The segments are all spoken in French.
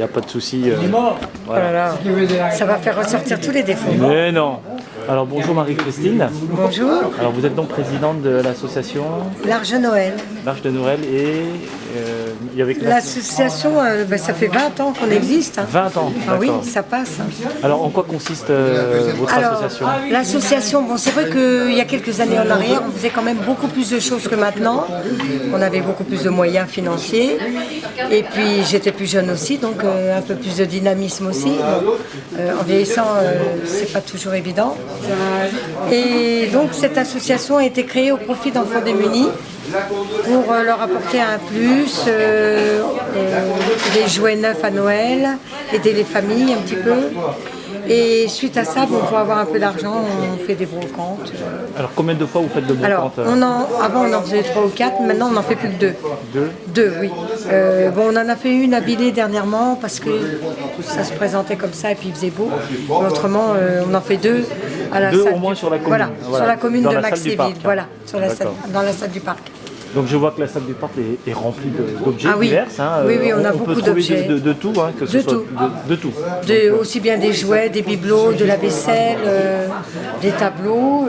n'y a pas de souci. Oh Voilà. là là, ça va faire ressortir tous les défauts. Mais non. Alors bonjour Marie-Christine. Bonjour, Alors vous êtes donc présidente de l'association l'Arche Noël. l'Arche de Noël et il y avait L'association, ça fait 20 ans qu'on existe. Hein. 20 ans. Ah oui, D'accord. ça passe. Hein. Alors en quoi consiste votre Alors, association? l'association, bon, c'est vrai qu'il y a quelques années en arrière, on faisait quand même beaucoup plus de choses que maintenant. On avait beaucoup plus de moyens financiers. Et puis j'étais plus jeune aussi, donc un peu plus de dynamisme aussi. Bon, en vieillissant, c'est pas toujours évident. Et donc cette association a été créée au profit d'enfants démunis pour leur apporter un plus, des jouets neufs à Noël, aider les familles un petit peu. Et suite à ça, bon, pour avoir un peu d'argent, on fait des brocantes. Alors combien de fois vous faites de Alors, brocantes? avant on en faisait 3 ou 4, maintenant on n'en fait plus que 2. 2. 2, oui. Bon, on en a fait une à Villers dernièrement parce que ça se présentait comme ça et puis il faisait beau. Mais autrement, on en fait 2 à la 2 salle. au moins sur la commune. Voilà, sur la commune Dans de la salle du Maxéville. parc. Voilà, sur la salle, D'accord. dans la salle du parc. Donc je vois que la salle du parc est remplie d'objets Ah oui. divers. Hein. Oui, oui, on a peut beaucoup trouver d'objets. de tout, hein, que ce De soit tout. de tout. Aussi bien des jouets, des bibelots, de la vaisselle, des tableaux,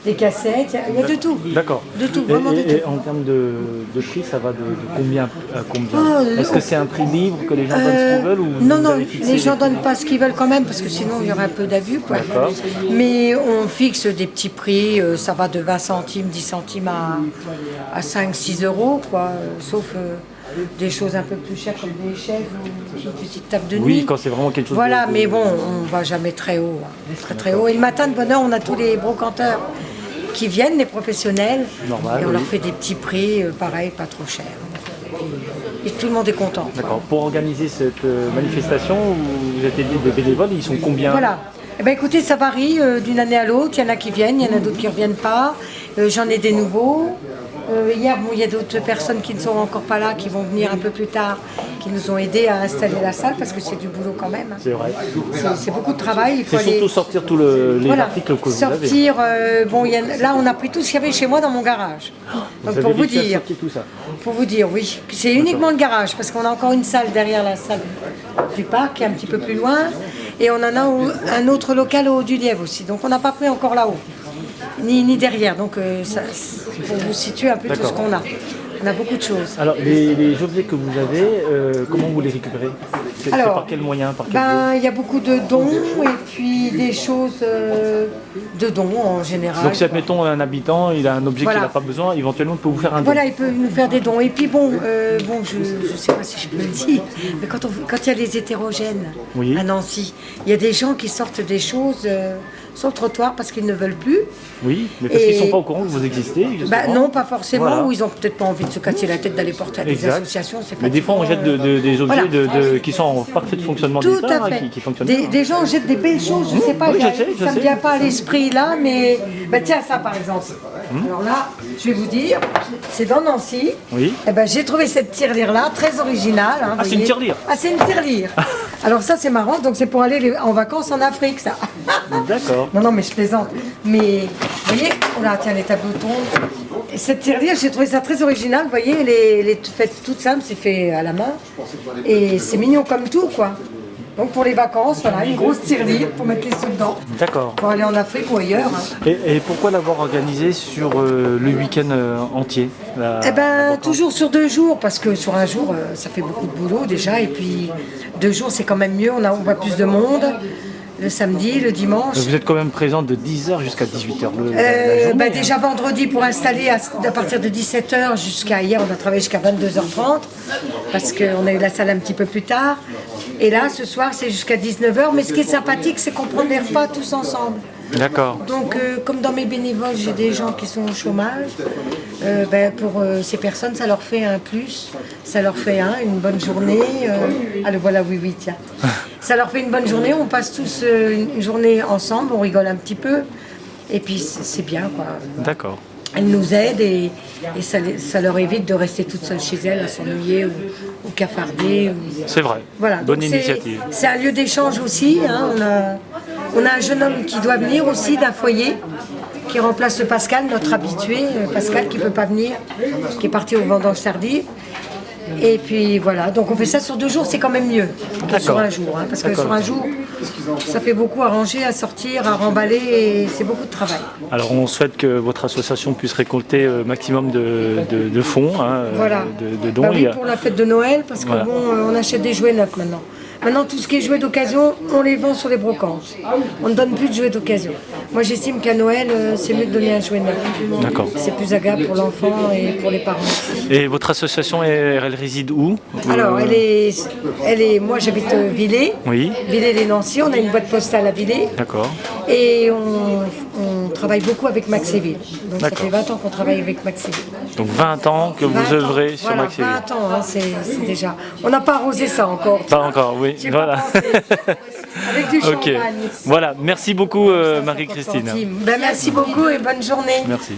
des cassettes, il y a de tout. D'accord. De tout, vraiment de tout. Et en termes de prix, ça va de combien à combien? Oh, Est-ce que c'est un prix libre que les gens donnent ce qu'ils veulent ou Non, vous non, avez fixé les gens ne donnent pas ce qu'ils veulent quand même, parce que sinon il y aurait un peu d'abus, quoi. D'accord. Mais on fixe des petits prix, ça va de 20 centimes, 10 centimes à 5, 6 euros, quoi. Sauf des choses un peu plus chères comme des chaises ou une petite table de nuit. Oui, quand c'est vraiment quelque chose Voilà, de- mais bon, on va jamais très haut, hein, très très haut. Et le matin de bonne heure, on a tous les brocanteurs qui viennent, les professionnels, Normal, et on oui. leur fait des petits prix, pareil, pas trop chers. Et tout le monde est content. D'accord. Pour organiser cette manifestation, vous êtes aidé des bénévoles, ils sont combien? Voilà. Eh ben, écoutez, ça varie d'une année à l'autre. Il y en a qui viennent, il y en a d'autres qui ne reviennent pas. J'en ai des nouveaux. Hier, bon, il y a d'autres personnes qui ne sont encore pas là, qui vont venir un peu plus tard, qui nous ont aidés à installer la salle, parce que c'est du boulot quand même. C'est vrai. C'est beaucoup de travail. Il faut C'est aller surtout sortir tous les voilà, articles que vous avez. sortir. Bon, là, on a pris tout ce qu'il y avait chez moi dans mon garage. Donc, avez pour vous réussi à dire, sortir tout ça. pour vous dire, oui, c'est uniquement le garage, parce qu'on a encore une salle derrière la salle du parc, qui est un petit peu plus loin, et on en a un autre local au haut du Lièvre aussi. Donc, on n'a pas pris encore là-haut, ni derrière. Donc, pour vous situer un peu tout ce D'accord. qu'on a. On a beaucoup de choses. Alors, les objets que vous avez, comment vous les récupérez? C'est Alors, par quel moyen, par quel Il y a beaucoup de dons et puis des choses de dons en général. Donc si admettons un habitant, il a un objet Voilà. qu'il n'a pas besoin, éventuellement il peut vous faire un don. Voilà, il peut nous faire des dons. Et puis bon, je ne sais pas si je peux le dire, mais quand il y a les hétérogènes Oui. à Nancy, il y a des gens qui sortent des choses sur le trottoir parce qu'ils ne veulent plus. Oui, mais parce Et- qu'ils ne sont pas au courant que vous existez. justement. Non, pas forcément, Voilà. ou ils n'ont peut-être pas envie de se casser la tête d'aller porter à des Exact. associations. C'est Mais des fois on jette fatigant, des objets voilà. qui sont en parfait fonctionnement Tout d'état, à fait. qui fonctionnent bien. Des gens jettent des belles choses, je ne sais pas, Oui, je sais, ça ne me vient pas à l'esprit là, mais tiens ça par exemple. Alors là, je vais vous dire, c'est dans Nancy. Oui. Eh ben, j'ai trouvé cette tirelire là, très originale. Hein, Ah, c'est voyez. une tirelire. Ah, c'est une tirelire. Alors ça c'est marrant, donc c'est pour aller en vacances en Afrique ça. D'accord. Non, mais je plaisante. Mais, vous voyez, oh là, tiens, les tableaux tombent. Et cette tirelire, j'ai trouvé ça très original. Vous voyez, elle est faite toute simple, c'est fait à la main. Et c'est mignon comme tout, quoi. Donc pour les vacances, voilà, une grosse tirelire pour mettre les sous dedans. D'accord. Pour aller en Afrique ou ailleurs. Hein. Et pourquoi l'avoir organisé sur le week-end entier Eh ben, toujours sur 2 jours, parce que sur un jour, ça fait beaucoup de boulot déjà. Et puis, 2 jours, c'est quand même mieux, on voit plus de monde. Le samedi, le dimanche. Vous êtes quand même présente de 10h jusqu'à 18h la journée, hein. Déjà vendredi pour installer à partir de 17h jusqu'à hier, on a travaillé jusqu'à 22h30 parce qu'on a eu la salle un petit peu plus tard. Et là, ce soir, c'est jusqu'à 19h. Mais ce qui est sympathique, c'est qu'on prend des repas tous ensemble. D'accord. Donc, comme dans mes bénévoles, j'ai des gens qui sont au chômage. Pour ces personnes, ça leur fait un plus. Ça leur fait une bonne journée. Ah, le voilà, oui, tiens. Ça leur fait une bonne journée. On passe tous une journée ensemble. On rigole un petit peu. Et puis, c'est bien, quoi. D'accord. Elles nous aident et ça leur évite de rester toutes seules chez elles à s'ennuyer ou cafarder. C'est vrai. Voilà, Bonne donc initiative. c'est un lieu d'échange aussi. Hein. On a un jeune homme qui doit venir aussi d'un foyer, qui remplace le Pascal, notre habitué, Pascal qui ne peut pas venir, qui est parti au vendange tardive. Et puis voilà, donc on fait ça sur 2 jours, c'est quand même mieux que sur un jour. Hein, parce que sur un jour, ça fait beaucoup à ranger, à sortir, à remballer et c'est beaucoup de travail. Alors on souhaite que votre association puisse récolter maximum de fonds, hein, Voilà. de dons. Bah oui, pour la fête de Noël, parce que bon, on achète des jouets neufs maintenant. Maintenant, tout ce qui est jouets d'occasion, on les vend sur les brocantes. On ne donne plus de jouets d'occasion. Moi, j'estime qu'à Noël, c'est mieux de donner un jouet neuf. D'accord. C'est plus agréable pour l'enfant et pour les parents aussi. Et votre association, elle réside où? Alors, moi j'habite Villers, Oui. Villers-les-Nancy, on a une boîte postale à Villers. D'accord. Et on travaille beaucoup avec Maxéville. Donc ça D'accord. fait 20 ans qu'on travaille avec Maxéville. Donc 20 ans que vous 20 ans, œuvrez sur voilà, Maxéville. 20 ans, hein, c'est déjà... On n'a pas arrosé ça encore. Pas encore, oui. J'ai Voilà. pas pensé. Avec du Ok. champagne. Voilà, merci beaucoup Marie-Christine. Ben, merci beaucoup et bonne journée. Merci.